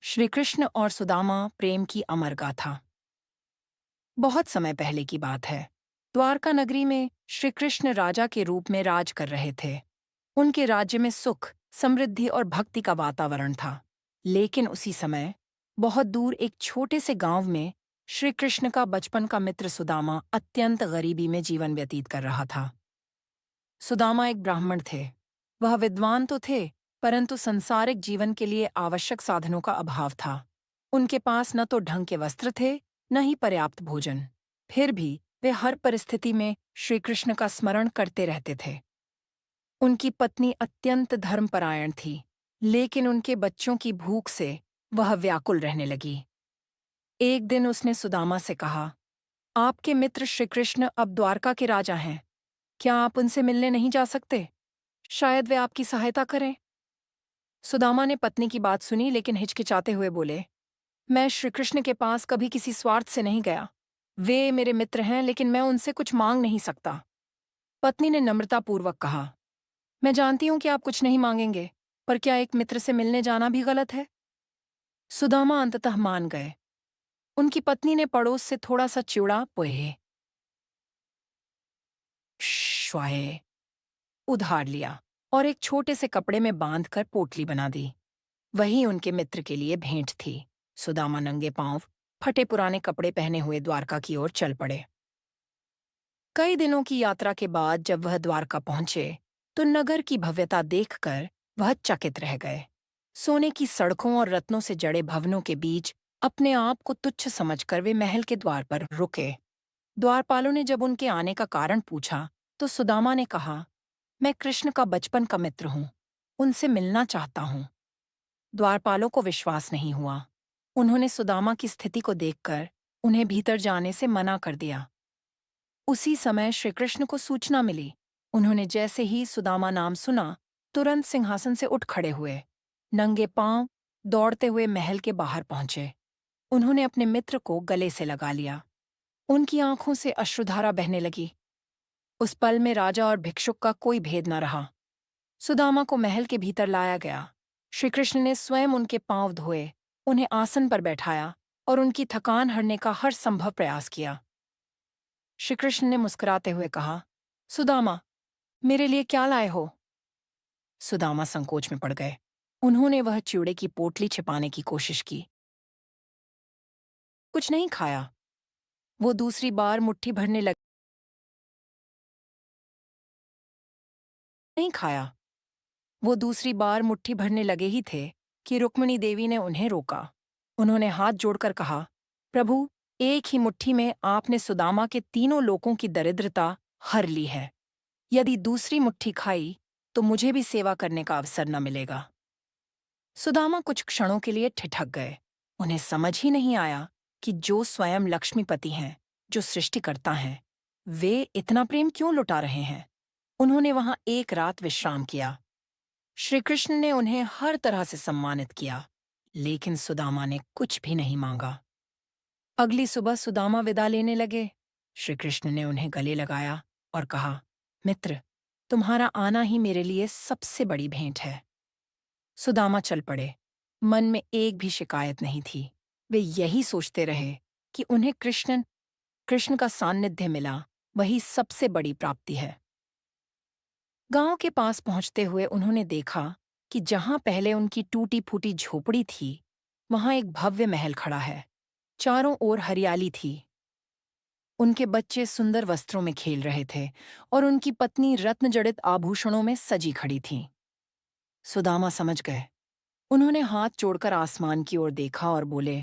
श्री कृष्ण और सुदामा प्रेम की अमर गाथा। बहुत समय पहले की बात है। द्वारका नगरी में श्री कृष्ण राजा के रूप में राज कर रहे थे। उनके राज्य में सुख, समृद्धि और भक्ति का वातावरण था। लेकिन उसी समय बहुत दूर एक छोटे से गांव में श्री कृष्ण का बचपन का मित्र सुदामा अत्यंत गरीबी में जीवन व्यतीत कर रहा था। सुदामा एक ब्राह्मण थे। वह विद्वान तो थे, परंतु सांसारिक जीवन के लिए आवश्यक साधनों का अभाव था। उनके पास न तो ढंग के वस्त्र थे, न ही पर्याप्त भोजन। फिर भी वे हर परिस्थिति में श्री कृष्ण का स्मरण करते रहते थे। उनकी पत्नी अत्यंत धर्मपरायण थी, लेकिन उनके बच्चों की भूख से वह व्याकुल रहने लगी। एक दिन उसने सुदामा से कहा, आपके मित्र श्री कृष्ण अब द्वारका के राजा हैं। क्या आप उनसे मिलने नहीं जा सकते? शायद वे आपकी सहायता करें। सुदामा ने पत्नी की बात सुनी, लेकिन हिचकिचाते हुए बोले, मैं श्री कृष्ण के पास कभी किसी स्वार्थ से नहीं गया। वे मेरे मित्र हैं, लेकिन मैं उनसे कुछ मांग नहीं सकता। पत्नी ने नम्रतापूर्वक कहा, मैं जानती हूं कि आप कुछ नहीं मांगेंगे, पर क्या एक मित्र से मिलने जाना भी गलत है? सुदामा अंततः मान गए। उनकी पत्नी ने पड़ोस से थोड़ा सा चिवड़ा पोहे श्वाए उधार लिया और एक छोटे से कपड़े में बांधकर पोटली बना दी। वही उनके मित्र के लिए भेंट थी। सुदामा नंगे पांव, फटे पुराने कपड़े पहने हुए द्वारका की ओर चल पड़े। कई दिनों की यात्रा के बाद जब वह द्वारका पहुंचे, तो नगर की भव्यता देखकर वह चकित रह गए। सोने की सड़कों और रत्नों से जड़े भवनों के बीच अपने आप को तुच्छ समझकर वे महल के द्वार पर रुके। द्वारपालों ने जब उनके आने का कारण पूछा, तो सुदामा ने कहा, मैं कृष्ण का बचपन का मित्र हूं, उनसे मिलना चाहता हूं। द्वारपालों को विश्वास नहीं हुआ। उन्होंने सुदामा की स्थिति को देखकर उन्हें भीतर जाने से मना कर दिया। उसी समय श्रीकृष्ण को सूचना मिली। उन्होंने जैसे ही सुदामा नाम सुना, तुरंत सिंहासन से उठ खड़े हुए। नंगे पांव दौड़ते हुए महल के बाहर पहुंचे। उन्होंने अपने मित्र को गले से लगा लिया। उनकी आंखों से अश्रुधारा बहने लगी। उस पल में राजा और भिक्षुक का कोई भेद न रहा। सुदामा को महल के भीतर लाया गया। श्रीकृष्ण ने स्वयं उनके पांव धोए, उन्हें आसन पर बैठाया और उनकी थकान हरने का हर संभव प्रयास किया। श्रीकृष्ण ने मुस्कुराते हुए कहा, सुदामा, मेरे लिए क्या लाए हो? सुदामा संकोच में पड़ गए। उन्होंने वह चिवड़े की पोटली छिपाने की कोशिश की। कुछ नहीं खाया। वो दूसरी बार मुट्ठी भरने लगे। नहीं खाया। वो दूसरी बार मुट्ठी भरने लगे ही थे कि रुक्मिणी देवी ने उन्हें रोका। उन्होंने हाथ जोड़कर कहा, प्रभु, एक ही मुट्ठी में आपने सुदामा के तीनों लोकों की दरिद्रता हर ली है। यदि दूसरी मुट्ठी खाई तो मुझे भी सेवा करने का अवसर न मिलेगा। सुदामा कुछ क्षणों के लिए ठिठक गए। उन्हें समझ ही नहीं आया कि जो स्वयं लक्ष्मीपति हैं, जो सृष्टिकर्ता हैं, वे इतना प्रेम क्यों लुटा रहे हैं। उन्होंने वहां एक रात विश्राम किया। श्रीकृष्ण ने उन्हें हर तरह से सम्मानित किया, लेकिन सुदामा ने कुछ भी नहीं मांगा। अगली सुबह सुदामा विदा लेने लगे। श्रीकृष्ण ने उन्हें गले लगाया और कहा, मित्र, तुम्हारा आना ही मेरे लिए सबसे बड़ी भेंट है। सुदामा चल पड़े। मन में एक भी शिकायत नहीं थी। वे यही सोचते रहे कि उन्हें कृष्ण कृष्ण का सान्निध्य मिला, वही सबसे बड़ी प्राप्ति है। गांव के पास पहुंचते हुए उन्होंने देखा कि जहां पहले उनकी टूटी फूटी झोपड़ी थी, वहां एक भव्य महल खड़ा है। चारों ओर हरियाली थी। उनके बच्चे सुंदर वस्त्रों में खेल रहे थे और उनकी पत्नी रत्न-जड़ित आभूषणों में सजी खड़ी थी। सुदामा समझ गए। उन्होंने हाथ जोड़कर आसमान की ओर देखा और बोले,